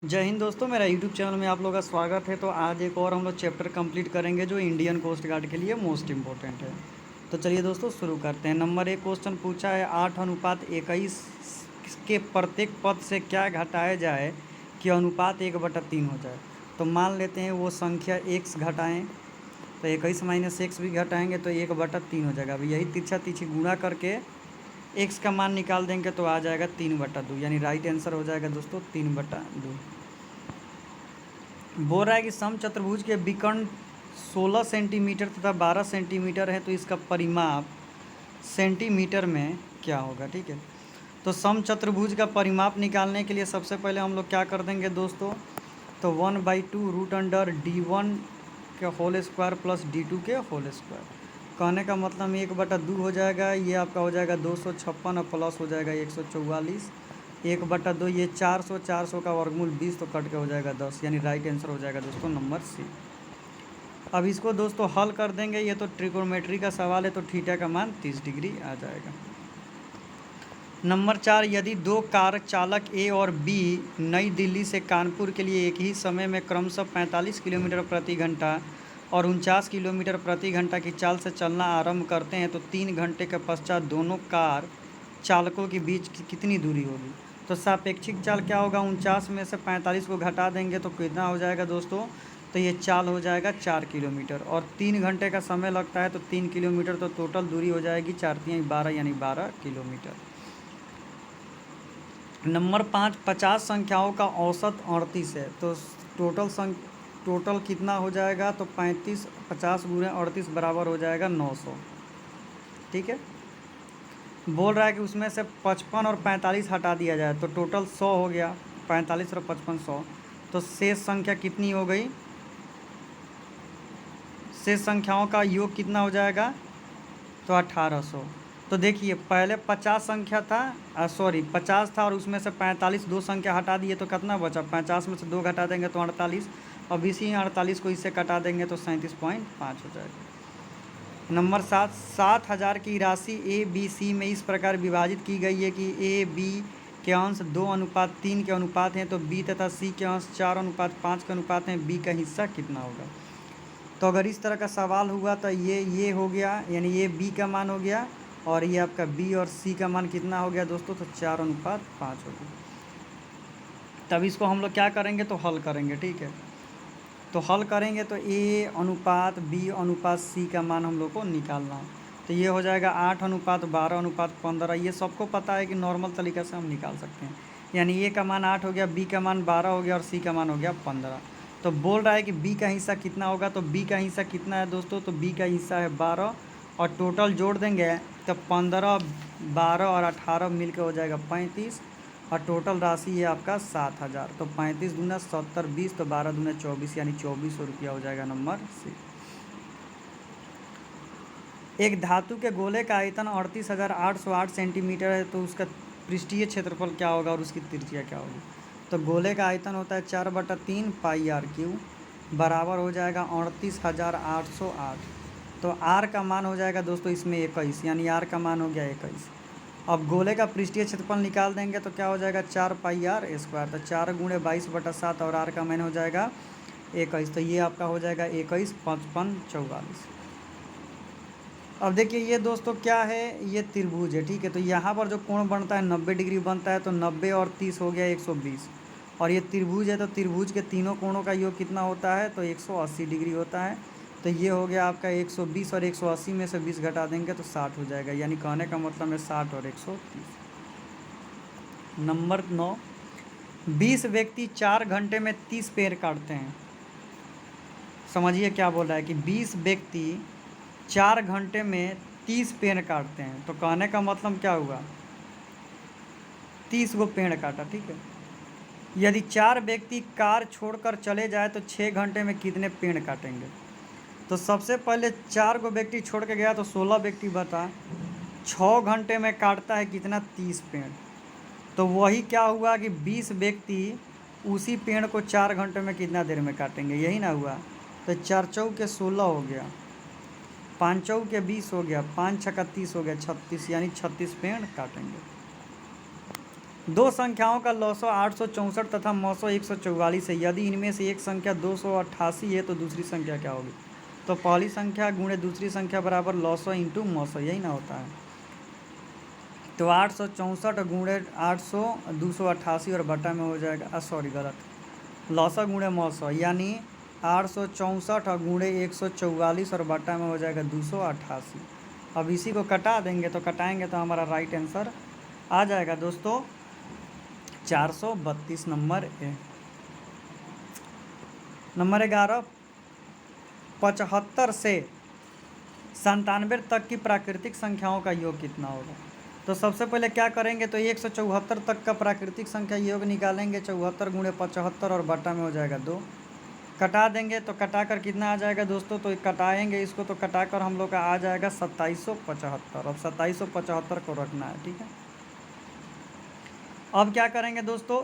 जय हिंद दोस्तों, मेरा यूट्यूब चैनल में आप लोगों का स्वागत है। तो आज एक और हम लोग चैप्टर कंप्लीट करेंगे जो इंडियन कोस्ट गार्ड के लिए मोस्ट इम्पोर्टेंट है। तो चलिए दोस्तों शुरू करते हैं। नंबर 1 क्वेश्चन पूछा है 8:21 के प्रत्येक पद से क्या घटाया जाए कि अनुपात 1/3 हो जाए। तो मान लेते हैं वो संख्या x घटाएँ, तो 21 माइनस एक्स भी घटाएँगे तो 1/3 हो जाएगा। अभी यही तिरछा तिरछी गुणा करके x का मान निकाल देंगे तो आ जाएगा 3/2, यानी राइट आंसर हो जाएगा दोस्तों 3/2। बोल रहा है कि समचतुर्भुज के विकर्ण 16 सेंटीमीटर तथा 12 सेंटीमीटर है, तो इसका परिमाप सेंटीमीटर में क्या होगा। ठीक है, तो समचतुर्भुज का परिमाप निकालने के लिए सबसे पहले हम लोग क्या कर देंगे दोस्तों, तो 1/2 √अंडर d1 के होल स्क्वायर प्लस d2 के होल स्क्वायर। कहने का मतलब 1/2 हो जाएगा, ये आपका हो जाएगा 256 और प्लस हो जाएगा 144। 1/2 ये 400, 400 का वर्गमूल 20, तो कट के हो जाएगा 10, यानी राइट आंसर हो जाएगा दोस्तों नंबर सी। अब इसको दोस्तों हल कर देंगे, ये तो ट्रिकोनोमेट्री का सवाल है, तो थीटा का मान 30 डिग्री आ जाएगा। नंबर 4, यदि दो कार चालक ए और बी नई दिल्ली से कानपुर के लिए एक ही समय में क्रमशः 45 किलोमीटर प्रति घंटा और 49 किलोमीटर प्रति घंटा की चाल से चलना आरंभ करते हैं, तो 3 घंटे के पश्चात दोनों कार चालकों के बीच कितनी दूरी होगी। तो सापेक्षिक चाल क्या होगा, 49 में से 45 को घटा देंगे तो कितना हो जाएगा दोस्तों, तो ये चाल हो जाएगा 4 किलोमीटर, और 3 घंटे का समय लगता है तो 3 किलोमीटर, तो टोटल दूरी हो जाएगी 4 × 12 यानी 12 किलोमीटर। नंबर 5, 50 संख्याओं का औसत 38 है, तो टोटल कितना हो जाएगा, तो 50 × 38 बराबर हो जाएगा 900। ठीक है, बोल रहा है कि उसमें से 55 और 45 हटा दिया जाए तो टोटल 100 हो गया। 45 और 55 100, तो शेष संख्या कितनी हो गई, शेष संख्याओं का योग कितना हो जाएगा, तो 1800। तो देखिए पहले 50 संख्या था, 50 था और उसमें से 45 दो संख्या हटा दिए तो कितना बचा, 50 में से 2 घटा देंगे तो 48, और इसी 48 को इससे कटा देंगे तो 37.5 हो जाएगा। नंबर 7, 7000 की राशि ए बी सी में इस प्रकार विभाजित की गई है कि ए बी के अंश 2:3 के अनुपात हैं, तो बी तथा सी के अंश 4:5 के अनुपात हैं, बी का हिस्सा कितना होगा। तो अगर इस तरह का सवाल हुआ तो ये हो गया, यानी ये बी का मान हो गया, और ये आपका बी और सी का मान कितना हो गया दोस्तों, तो 4:5 हो गया। तब इसको हम लोग क्या करेंगे, तो हल करेंगे। ठीक है, तो हल करेंगे तो ए अनुपात बी अनुपात सी का मान हम लोग को निकालना है, तो ये हो जाएगा 8:12:15। ये सबको पता है कि नॉर्मल तरीक़े से हम निकाल सकते हैं, यानी ए का मान 8 हो गया, बी का मान 12 हो गया और सी का मान हो गया 15। तो बोल रहा है कि बी का हिस्सा कितना होगा, तो बी का हिस्सा कितना है दोस्तों, तो बी का हिस्सा है 12, और टोटल जोड़ देंगे तो 15, 12 और 18 मिलकर हो जाएगा 35, और टोटल राशि है आपका 7000। तो 35 दूना 70, 20, तो 12 दूना 24, यानी 2400 रुपया हो जाएगा नंबर सी। एक धातु के गोले का आयतन 38,808 सेंटीमीटर है, तो उसका पृष्ठीय क्षेत्रफल क्या होगा और उसकी त्रिज्या क्या होगी। तो गोले का आयतन होता है 4/3 πr³ बराबर हो जाएगा 38,808। तो आर का मान हो जाएगा दोस्तों इसमें 21, यानी आर का मान हो गया 21। अब गोले का पृष्ठीय क्षेत्रफल निकाल देंगे तो क्या हो जाएगा 4πr², तो 4 × 22/7, और आर का मान हो जाएगा 21, तो ये आपका हो जाएगा 21, 55, 44। अब देखिए ये दोस्तों क्या है, ये त्रिभुज है। ठीक है, तो यहाँ पर जो कोण बनता है 90 डिग्री बनता है, तो 90 और 30 हो गया 120, और ये त्रिभुज है तो त्रिभुज के तीनों कोणों का योग कितना होता है, तो 180 डिग्री होता है। तो ये हो गया आपका 120, और 180 में से 20 घटा देंगे तो 60 हो जाएगा, यानी कहने का मतलब है 60 और 130। नंबर 9, 20 व्यक्ति 4 घंटे में 30 पेड़ काटते हैं। समझिए क्या बोल रहा है कि 20 व्यक्ति 4 घंटे में 30 पेड़ काटते हैं, तो कहने का मतलब क्या हुआ, 30 गो पेड़ काटा। ठीक है, यदि 4 व्यक्ति कार छोड़कर चले जाए तो 6 घंटे में कितने पेड़ काटेंगे। तो सबसे पहले 4 गो व्यक्ति छोड़ के गया तो 16 व्यक्ति बता, 6 घंटे में काटता है कितना, 30 पेड़। तो वही क्या हुआ कि 20 व्यक्ति उसी पेड़ को 4 घंटे में कितना देर में काटेंगे, यही ना हुआ। तो 4 चौके 16 हो गया, 5 चौके 20 हो गया, 5 छक्का 30 हो गया 36, यानी 36 पेड़ काटेंगे। दो संख्याओं का लौसो 864 तथा मौसो 144 है। यदि इनमें से एक संख्या 288 है तो दूसरी संख्या क्या होगी? तो पहली संख्या गुणे दूसरी संख्या बराबर लौसो इंटू मौसो, यही ना होता है। तो 864 गुणे 800 288 और बटा में हो जाएगा, सॉरी गलत, लौसा गुणे मौसो यानी 864 गुणे 144 और बटा में हो जाएगा 288। अब इसी को कटा देंगे तो कटाएंगे तो हमारा राइट आंसर आ जाएगा दोस्तों 432 नंबर ए। नंबर 11, 75 से 97 तक की प्राकृतिक संख्याओं का योग कितना होगा? तो सबसे पहले क्या करेंगे, तो 174 तक का प्राकृतिक संख्या योग निकालेंगे। 74 गुणे 75 और बटा में हो जाएगा 2। कटा देंगे तो कटा कर कितना आ जाएगा दोस्तों? तो कटाएंगे इसको तो कटा कर हम लोग का आ जाएगा 2775। अब 2775 को रखना है, ठीक है। अब क्या करेंगे दोस्तों,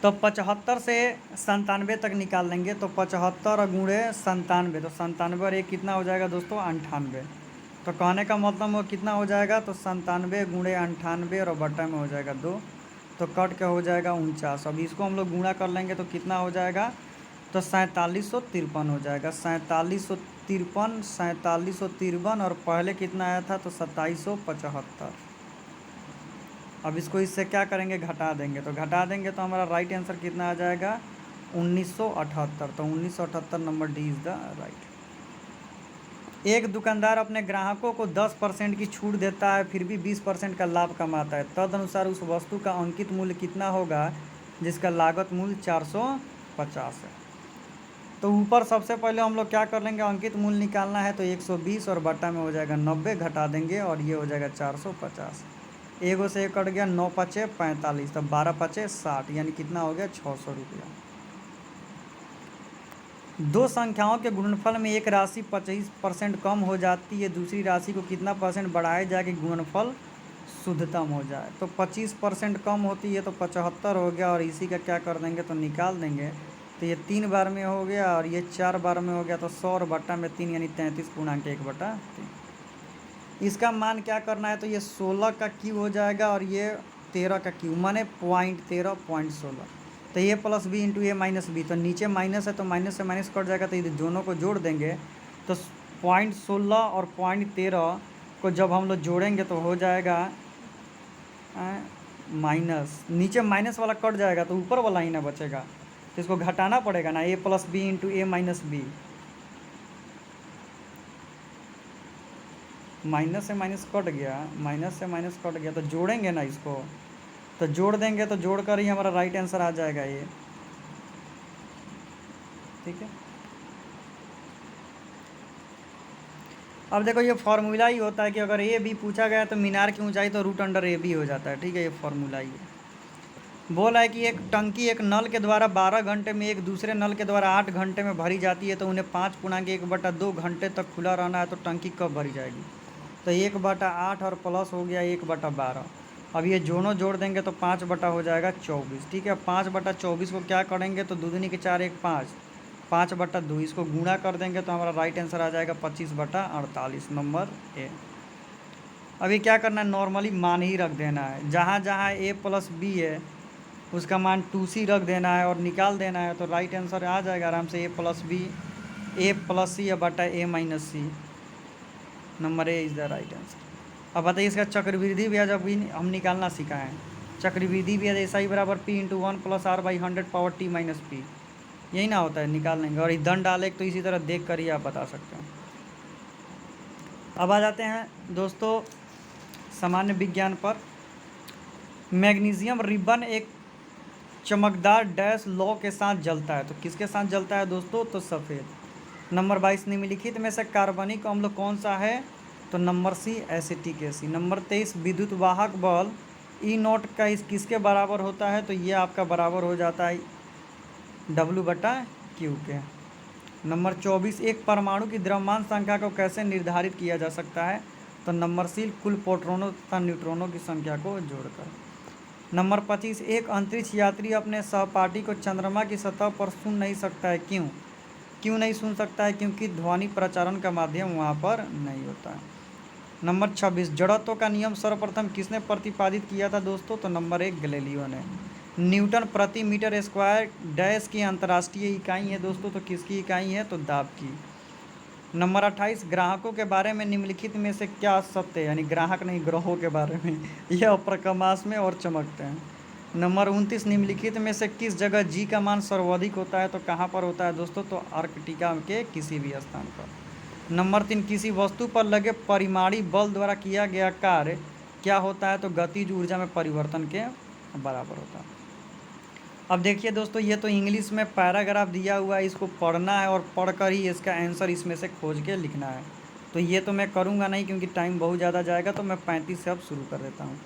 तो 75 से 97 तक निकाल लेंगे। तो 75 गुणे 97, तो 97 और एक कितना हो जाएगा दोस्तों? 98। तो कहने का मतलब वो कितना हो जाएगा? तो 97 गुणे 98 और बटा में हो जाएगा 2, तो कट के हो जाएगा 49। अब इसको हम लोग गुणा कर लेंगे तो कितना हो जाएगा? तो 4753 हो जाएगा। 4753 और पहले कितना आया था? तो 2775। अब इसको इससे क्या करेंगे? घटा देंगे। तो घटा देंगे तो हमारा राइट आंसर कितना आ जाएगा? 1978। तो 1978 number D is the right. एक दुकानदार अपने ग्राहकों को 10% की छूट देता है, फिर भी 20% का लाभ कमाता है। तदनुसार उस वस्तु का अंकित मूल्य कितना होगा जिसका लागत मूल्य 450 है? तो ऊपर सबसे पहले हम लोग क्या कर लेंगे, अंकित मूल्य निकालना है। तो 120 और बटा में हो जाएगा 90, घटा देंगे और ये हो जाएगा 450। एगो से एक कट गया, 9 पचे 45, तो 12 पचे 60, यानी कितना हो गया? 600 रुपया। दो संख्याओं के गुणनफल में एक राशि 25% कम हो जाती है, दूसरी राशि को कितना परसेंट बढ़ाया जाए कि गुणनफल शुद्धतम हो जाए? तो 25% कम होती है तो 75 हो गया, और इसी का क्या कर देंगे? तो निकाल देंगे। तो ये 3 बार में हो गया और ये 4 बार में हो गया, तो 100 और बटा में 3 यानी 33.1/3। इसका मान क्या करना है? तो ये 16 का क्यूब हो जाएगा और ये 13 का क्यूब, माने 0.13.16। तो ए प्लस बी इंटू ए माइनस बी, तो नीचे माइनस है तो माइनस से माइनस कट जाएगा, तो ये दोनों को जोड़ देंगे। तो 0.16 और 0.13 को जब हम लोग जोड़ेंगे तो हो जाएगा माइनस, नीचे माइनस वाला कट जाएगा तो ऊपर वाला ही ना बचेगा, तो इसको घटाना पड़ेगा ना। ए प्लस बी इंटू ए माइनस बी, माइनस से माइनस कट गया, माइनस से माइनस कट गया, तो जोड़ेंगे ना इसको, तो जोड़ देंगे तो जोड़ कर ही हमारा राइट आंसर आ जाएगा ये, ठीक है। अब देखो ये फॉर्मूला ही होता है कि अगर ए बी पूछा गया तो मीनार की ऊंचाई तो रूट अंडर ए बी हो जाता है, ठीक है। ये फॉर्मूला ही है। बोला है कि एक टंकी एक नल के द्वारा 12 घंटे में एक दूसरे नल के द्वारा 8 घंटे में भरी जाती है, तो उन्हें 5.1/2 घंटे तक खुला रहना है, तो टंकी कब भरी जाएगी? तो 1/8 और प्लस हो गया 1/12। अब ये दोनों जोड़ देंगे तो 5 बटा हो जाएगा 24, ठीक है। 5/24 को क्या करेंगे? तो 2 दूनी के 4 1 5, 5/2, इसको गुणा कर देंगे तो हमारा राइट आंसर आ जाएगा 25/48 नंबर ए। अभी क्या करना है? नॉर्मली मान ही रख देना है, जहाँ जहाँ ए प्लस बी है उसका मान 2c रख देना है और निकाल देना है, तो राइट आंसर आ जाएगा आराम से ए प्लस सी या बटा a minus c, number A is the right answer. अब बताइए इसका चक्रवृद्धि ब्याज अभी हम निकालना सीखा है। चक्रवृद्धि ब्याज ऐसा ही बराबर p into 1+r/100 power t minus P, यही ना होता है, निकाल लेंगे। और धन डाले तो इसी तरह देख कर ही आप बता सकते हैं। अब आ जाते हैं दोस्तों सामान्य विज्ञान पर। मैग्नीशियम रिबन एक चमकदार डैश लौ के साथ जलता है, तो किसके साथ जलता है दोस्तों? तो सफ़ेद। नंबर 22, निम्नलिखित में से कार्बनिक अम्ल कौन सा है? तो number C acetic acid. Number 23, विद्युत वाहक बल E0 का इस किसके बराबर होता है? तो ये आपका बराबर हो जाता है W/Q के। नंबर 24, एक परमाणु की द्रव्यमान संख्या को कैसे निर्धारित किया जा सकता है? तो नंबर सी कुल प्रोटॉनों तथा न्यूट्रॉनों की संख्या को जोड़कर। नंबर 25, एक अंतरिक्ष यात्री अपने सहपाठी को चंद्रमा की सतह पर सुन नहीं सकता है, क्यों नहीं सुन सकता है? क्योंकि ध्वनि प्रचारण का माध्यम वहाँ पर नहीं होता है। नंबर 26, जड़त्व का नियम सर्वप्रथम किसने प्रतिपादित किया था दोस्तों? तो नंबर 1, गैलीलियो ने। न्यूटन प्रति मीटर स्क्वायर डैश की अंतर्राष्ट्रीय इकाई है दोस्तों, तो किसकी इकाई है? तो दाब की। नंबर 28, ग्राहकों के बारे में निम्नलिखित में से क्या सत्य है? यानी ग्राहक नहीं, ग्रहों के बारे में। यह प्रकाश में और चमकते हैं। नंबर 29, निम्नलिखित में से किस जगह जी का मान सर्वाधिक होता है? तो कहाँ पर होता है दोस्तों? तो अर्कटिका के किसी भी स्थान पर। नंबर 3, किसी वस्तु पर लगे परिमाणी बल द्वारा किया गया कार्य क्या होता है? तो गतिज ऊर्जा में परिवर्तन के बराबर होता है। अब देखिए दोस्तों, ये तो इंग्लिश में पैराग्राफ दिया हुआ है, इसको पढ़ना है और पढ़कर ही इसका आंसर इसमें से खोज के लिखना है। तो ये तो मैं करूँगा नहीं क्योंकि टाइम बहुत ज़्यादा जाएगा, तो मैं 35 से अब शुरू कर देता हूँ।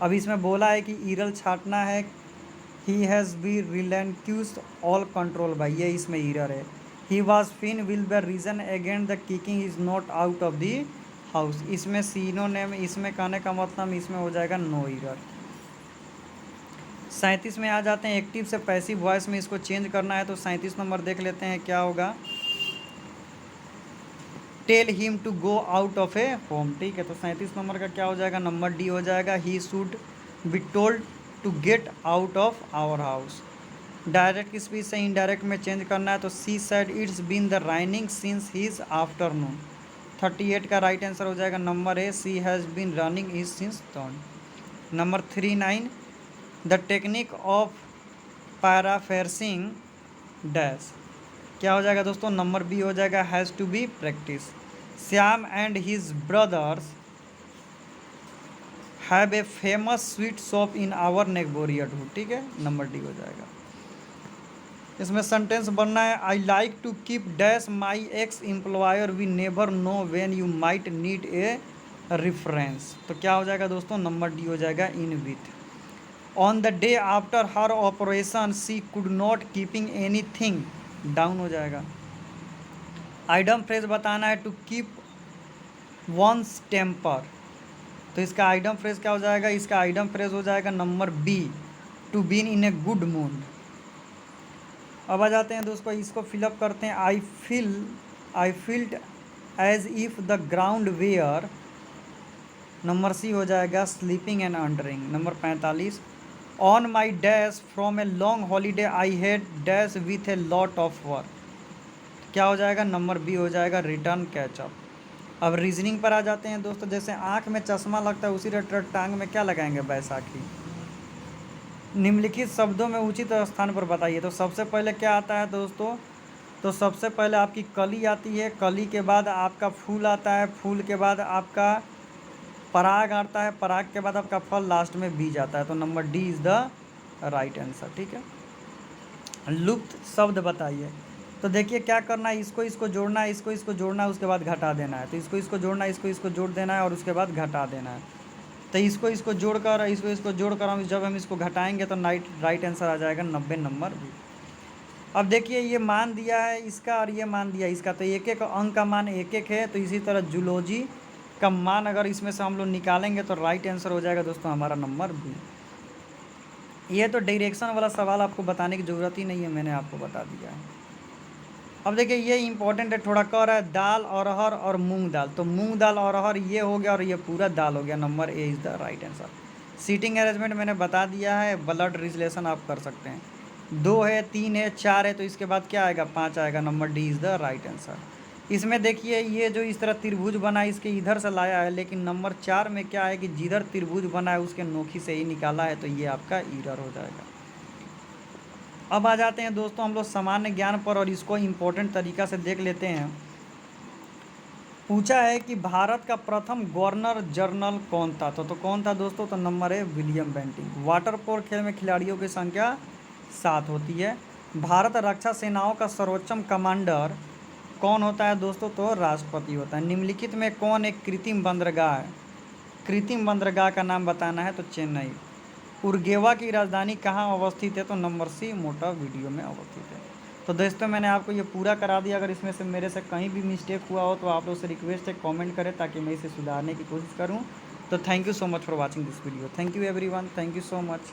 अब इसमें बोला है कि ईरल छाटना है, he has be relinquished all control by, ये इसमें ईरर है। He was fin will the reason again the kicking is not out of the house, इसमें सिनोनिम, इसमें कहने का मतलब इसमें हो जाएगा नो ईरर। 37 में आ जाते हैं, एक्टिव से पैसिव वॉइस में इसको चेंज करना है, तो 37 नंबर देख लेते हैं क्या होगा। Tell him to go out of a home, ठीक है। तो 37 नंबर का क्या हो जाएगा? नंबर डी हो जाएगा, he should be told to get out of our house. Direct speech से इनडायरेक्ट में चेंज करना है, तो she said it's been the raining since his afternoon. 38 का राइट आंसर हो जाएगा number A, she has been running his since dawn. Number 39, the technique of paraphrasing dash, क्या हो जाएगा दोस्तों? नंबर बी हो जाएगा, has to be practice. Shyam and his brothers have a famous sweet shop in our neighbourhood, ठीक है, number D हो जाएगा। इसमें सेंटेंस बनना है, I like to keep dash my ex employer, we never know when you might need a reference. तो क्या हो जाएगा दोस्तों? नंबर डी हो जाएगा, in with. On the day after her operation she could not keeping any thing down हो जाएगा। Idem phrase बताना है, टू कीप वंस टेम्पर, तो इसका आइडम फ्रेज क्या हो जाएगा? इसका आइडम फ्रेज हो जाएगा number B, to been in a good mood. अब आ जाते हैं दोस्तों, इसको फिलअप करते हैं, I felt as if the ground were, number C हो जाएगा, sleeping and wondering. Number 45, on my dash from a long holiday I had dash with a lot of work, क्या हो जाएगा? नंबर बी हो जाएगा, return catch up. अब reasoning पर आ जाते हैं दोस्तों, जैसे आँख में चश्मा लगता है उसी तरह टांग में क्या लगाएंगे? बैसाखी। निम्नलिखित शब्दों में उचित स्थान पर बताइए। तो सबसे पहले क्या आता है दोस्तों? तो सबसे पहले आपकी कली आती है, कली के बाद आपका फूल आता है, फूल के बाद आपका पराग आता है, पराग के बाद आपका फल, लास्ट में बीज आता है। तो number D is the right answer, ठीक है। लुप्त शब्द बताइए। तो देखिए क्या करना है, इसको जोड़ना है, इसको जोड़ना है, उसके बाद घटा देना है। तो इसको जोड़ना है, इसको जोड़ देना है और उसके बाद घटा देना है। तो इसको जोड़कर इसको जोड़कर हम जब हम इसको घटाएंगे तो राइट आंसर आ जाएगा 90 नंबर भी। अब देखिए ये मान दिया है इसका और ये मान दिया इसका, तो एक एक अंक का मान एक एक है। तो इसी तरह जूलॉजी का मान अगर इसमें से हम लोग निकालेंगे तो राइट आंसर हो जाएगा दोस्तों हमारा नंबर बी। ये तो डायरेक्शन वाला सवाल आपको बताने की ज़रूरत ही नहीं है, मैंने आपको बता दिया है। अब देखिए ये इंपॉर्टेंट है थोड़ा, कह रहा है दाल अरहर और मूंग दाल। तो मूंग दाल अरहर ये हो गया और ये पूरा दाल हो गया, number A is the right answer. Seating arrangement मैंने बता दिया है, ब्लड रिलेशन आप कर सकते हैं। 2 है, 3 है, 4 है, तो इसके बाद क्या आएगा? 5 आएगा, number D is the right answer. इसमें देखिए ये जो इस तरह त्रिभुज बना है इसके इधर से लाया है, लेकिन नंबर 4 में क्या है कि जिधर त्रिभुज बना है उसके नोखी से ही निकाला है, तो ये आपका ईरर हो जाएगा। अब आ जाते हैं दोस्तों हम लोग सामान्य ज्ञान पर और इसको इम्पोर्टेंट तरीक़ा से देख लेते हैं। पूछा है कि भारत का प्रथम गवर्नर जनरल कौन था? तो कौन था दोस्तों? तो नंबर है विलियम बेंटिंग। वाटर पोलो खेल में खिलाड़ियों की संख्या 7 होती है। भारत रक्षा सेनाओं का सर्वोच्च कमांडर कौन होता है दोस्तों? तो राष्ट्रपति होता है। निम्नलिखित में कौन एक कृत्रिम बंदरगाह है? कृत्रिम बंदरगाह का नाम बताना है, तो चेन्नई। उरुग्वे की राजधानी कहाँ अवस्थित है? तो नंबर सी मोंटेवीडियो में अवस्थित है। तो दोस्तों मैंने आपको ये पूरा करा दिया। अगर इसमें से मेरे से कहीं भी मिस्टेक हुआ हो तो आप लोग से रिक्वेस्ट है कमेंट करें ताकि मैं इसे सुधारने की कोशिश करूँ। तो thank you so much for watching this video. Thank you everyone, thank you so much.